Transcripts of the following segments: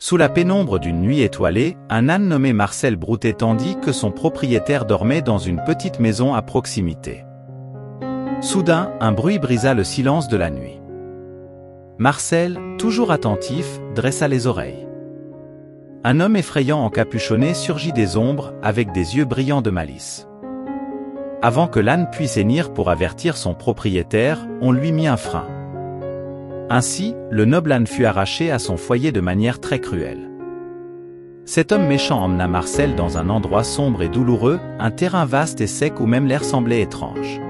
Sous la pénombre d'une nuit étoilée, un âne nommé Marcel broutait tandis que son propriétaire dormait dans une petite maison à proximité. Soudain, un bruit brisa le silence de la nuit. Marcel, toujours attentif, dressa les oreilles. Un homme effrayant encapuchonné surgit des ombres, avec des yeux brillants de malice. Avant que l'âne puisse hennir pour avertir son propriétaire, on lui mit un frein. Ainsi, le noble âne fut arraché à son foyer de manière très cruelle. Cet homme méchant emmena Marcel dans un endroit sombre et douloureux, un terrain vaste et sec où même l'air semblait étrange.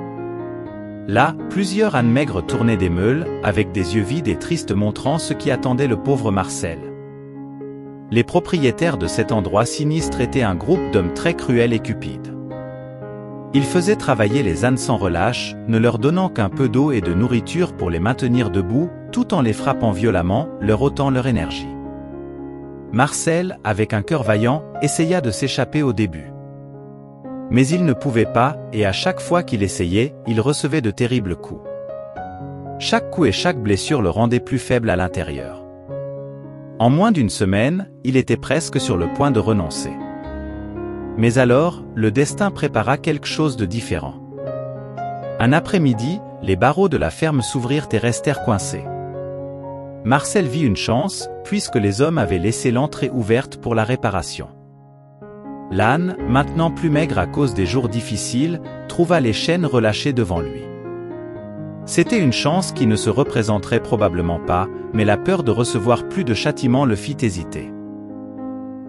Là, plusieurs ânes maigres tournaient des meules, avec des yeux vides et tristes montrant ce qui attendait le pauvre Marcel. Les propriétaires de cet endroit sinistre étaient un groupe d'hommes très cruels et cupides. Ils faisaient travailler les ânes sans relâche, ne leur donnant qu'un peu d'eau et de nourriture pour les maintenir debout, tout en les frappant violemment, leur ôtant leur énergie. Marcel, avec un cœur vaillant, essaya de s'échapper au début. Mais il ne pouvait pas, et à chaque fois qu'il essayait, il recevait de terribles coups. Chaque coup et chaque blessure le rendaient plus faible à l'intérieur. En moins d'une semaine, il était presque sur le point de renoncer. Mais alors, le destin prépara quelque chose de différent. Un après-midi, les barreaux de la ferme s'ouvrirent et restèrent coincés. Marcel vit une chance, puisque les hommes avaient laissé l'entrée ouverte pour la réparation. L'âne, maintenant plus maigre à cause des jours difficiles, trouva les chaînes relâchées devant lui. C'était une chance qui ne se représenterait probablement pas, mais la peur de recevoir plus de châtiment le fit hésiter.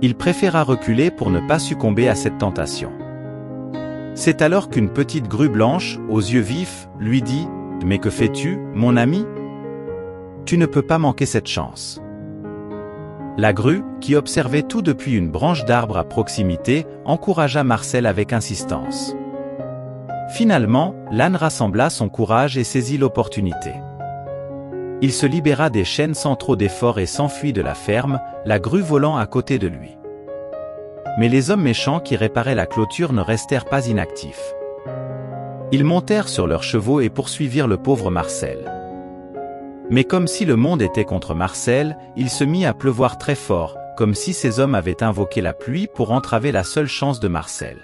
Il préféra reculer pour ne pas succomber à cette tentation. C'est alors qu'une petite grue blanche, aux yeux vifs, lui dit « Mais que fais-tu, mon ami ? Tu ne peux pas manquer cette chance. » La grue, qui observait tout depuis une branche d'arbre à proximité, encouragea Marcel avec insistance. Finalement, l'âne rassembla son courage et saisit l'opportunité. Il se libéra des chaînes sans trop d'efforts et s'enfuit de la ferme, la grue volant à côté de lui. Mais les hommes méchants qui réparaient la clôture ne restèrent pas inactifs. Ils montèrent sur leurs chevaux et poursuivirent le pauvre Marcel. Mais comme si le monde était contre Marcel, il se mit à pleuvoir très fort, comme si ces hommes avaient invoqué la pluie pour entraver la seule chance de Marcel.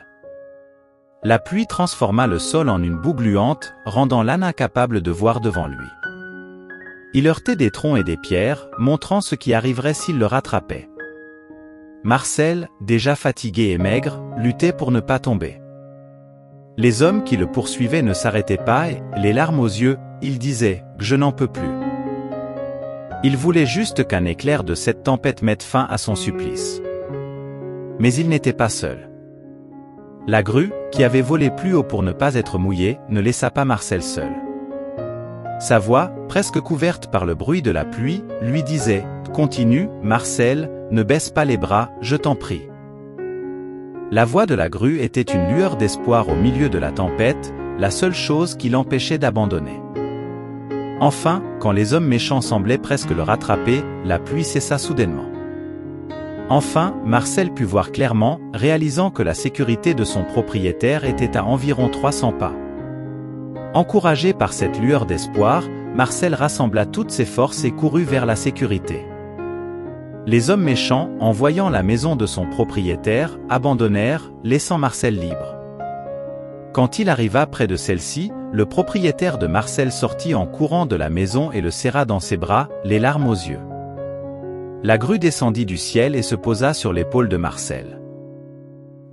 La pluie transforma le sol en une boue gluante, rendant l'âne incapable de voir devant lui. Il heurtait des troncs et des pierres, montrant ce qui arriverait s'il le rattrapait. Marcel, déjà fatigué et maigre, luttait pour ne pas tomber. Les hommes qui le poursuivaient ne s'arrêtaient pas et, les larmes aux yeux, il disait « Je n'en peux plus ». Il voulait juste qu'un éclair de cette tempête mette fin à son supplice. Mais il n'était pas seul. La grue, qui avait volé plus haut pour ne pas être mouillée, ne laissa pas Marcel seul. Sa voix, presque couverte par le bruit de la pluie, lui disait « Continue, Marcel, ne baisse pas les bras, je t'en prie. » La voix de la grue était une lueur d'espoir au milieu de la tempête, la seule chose qui l'empêchait d'abandonner. Enfin, quand les hommes méchants semblaient presque le rattraper, la pluie cessa soudainement. Enfin, Marcel put voir clairement, réalisant que la sécurité de son propriétaire était à environ 300 pas. Encouragé par cette lueur d'espoir, Marcel rassembla toutes ses forces et courut vers la sécurité. Les hommes méchants, en voyant la maison de son propriétaire, abandonnèrent, laissant Marcel libre. Quand il arriva près de celle-ci, le propriétaire de Marcel sortit en courant de la maison et le serra dans ses bras, les larmes aux yeux. La grue descendit du ciel et se posa sur l'épaule de Marcel.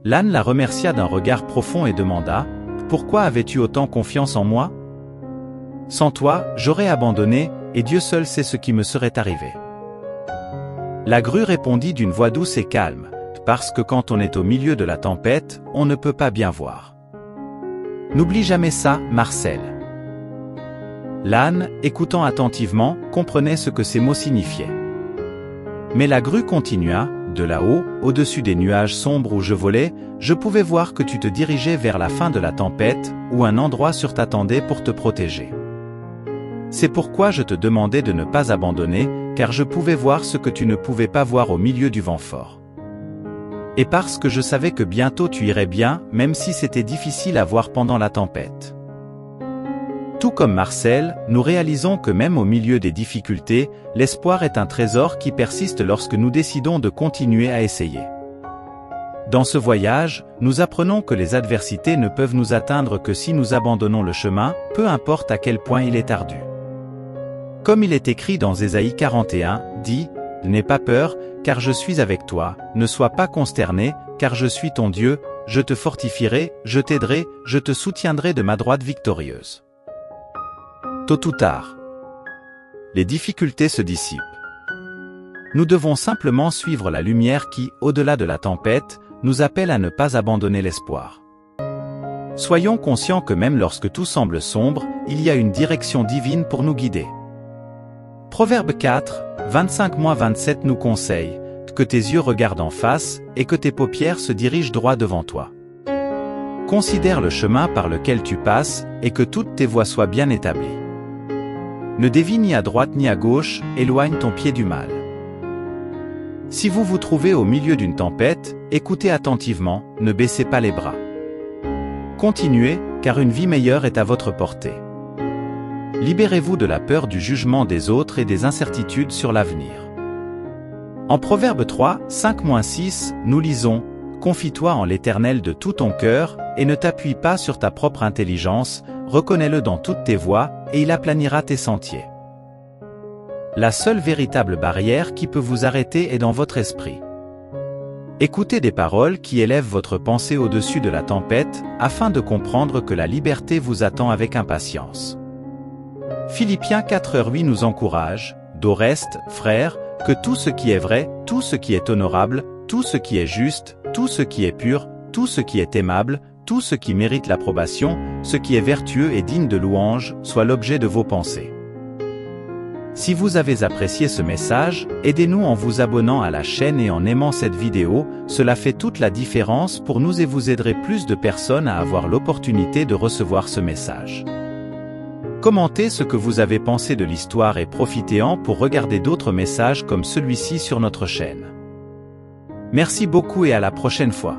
L'âne la remercia d'un regard profond et demanda « Pourquoi avais-tu autant confiance en moi ? Sans toi, j'aurais abandonné, et Dieu seul sait ce qui me serait arrivé. » La grue répondit d'une voix douce et calme « Parce que quand on est au milieu de la tempête, on ne peut pas bien voir. N'oublie jamais ça, Marcel. » L'âne, écoutant attentivement, comprenait ce que ces mots signifiaient. Mais la grue continua, « De là-haut, au-dessus des nuages sombres où je volais, je pouvais voir que tu te dirigeais vers la fin de la tempête, où un endroit sûr t'attendait pour te protéger. C'est pourquoi je te demandais de ne pas abandonner, car je pouvais voir ce que tu ne pouvais pas voir au milieu du vent fort. Et parce que je savais que bientôt tu irais bien, même si c'était difficile à voir pendant la tempête. Tout comme Marcel, nous réalisons que même au milieu des difficultés, l'espoir est un trésor qui persiste lorsque nous décidons de continuer à essayer. Dans ce voyage, nous apprenons que les adversités ne peuvent nous atteindre que si nous abandonnons le chemin, peu importe à quel point il est ardu. Comme il est écrit dans Ésaïe 41, dit « N'aie pas peur, car je suis avec toi, ne sois pas consterné, car je suis ton Dieu, je te fortifierai, je t'aiderai, je te soutiendrai de ma droite victorieuse. » Tôt ou tard, les difficultés se dissipent. Nous devons simplement suivre la lumière qui, au-delà de la tempête, nous appelle à ne pas abandonner l'espoir. Soyons conscients que même lorsque tout semble sombre, il y a une direction divine pour nous guider. Proverbe 4, 25-27 nous conseille que tes yeux regardent en face et que tes paupières se dirigent droit devant toi. Considère le chemin par lequel tu passes et que toutes tes voies soient bien établies. Ne dévie ni à droite ni à gauche, éloigne ton pied du mal. Si vous vous trouvez au milieu d'une tempête, écoutez attentivement, ne baissez pas les bras. Continuez, car une vie meilleure est à votre portée. Libérez-vous de la peur du jugement des autres et des incertitudes sur l'avenir. En Proverbe 3, 5-6, nous lisons « Confie-toi en l'Éternel de tout ton cœur, et ne t'appuie pas sur ta propre intelligence, reconnais-le dans toutes tes voies, et il aplanira tes sentiers. » La seule véritable barrière qui peut vous arrêter est dans votre esprit. Écoutez des paroles qui élèvent votre pensée au-dessus de la tempête, afin de comprendre que la liberté vous attend avec impatience. Philippiens 4:8 nous encourage, d'au reste, frères, que tout ce qui est vrai, tout ce qui est honorable, tout ce qui est juste, tout ce qui est pur, tout ce qui est aimable, tout ce qui mérite l'approbation, ce qui est vertueux et digne de louange, soit l'objet de vos pensées. Si vous avez apprécié ce message, aidez-nous en vous abonnant à la chaîne et en aimant cette vidéo, cela fait toute la différence pour nous et vous aiderez plus de personnes à avoir l'opportunité de recevoir ce message. Commentez ce que vous avez pensé de l'histoire et profitez-en pour regarder d'autres messages comme celui-ci sur notre chaîne. Merci beaucoup et à la prochaine fois.